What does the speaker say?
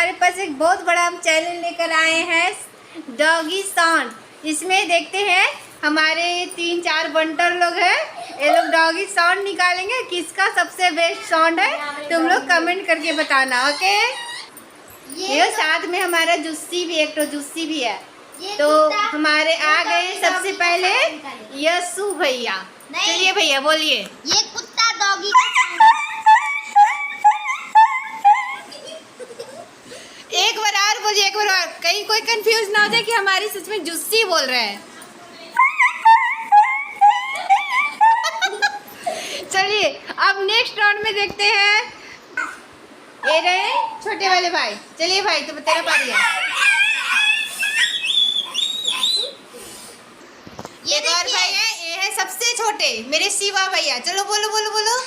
हमारे पास एक बहुत बड़ा हम चैलेंज लेकर आए हैं, डॉगी साउंड। इसमें देखते हैं हमारे 3-4 बंटर लोग हैं, ये लोग डॉगी साउंड निकालेंगे। किसका सबसे बेस्ट साउंड है तुम लोग कमेंट करके बताना, ओके। ये साथ में हमारा जुस्सी भी, एक तो जुस्सी भी है। तो हमारे आ गए सबसे पहले यशु भैया। चलिए भैया बोलिए। ये कुत्ता डॉगी एक बार और बोलिए, एक बार और, कहीं कोई कंफ्यूज ना हो जाए कि हमारी सच में जुस्सी बोल रहे हैं। चलिए अब नेक्स्ट राउंड में देखते हैं। ये रहे छोटे वाले भाई। चलिए भाई तो तेरा पारी है। एक और भाई है, ये है सबसे छोटे मेरे शिवा भैया। चलो बोलो बोलो बोलो।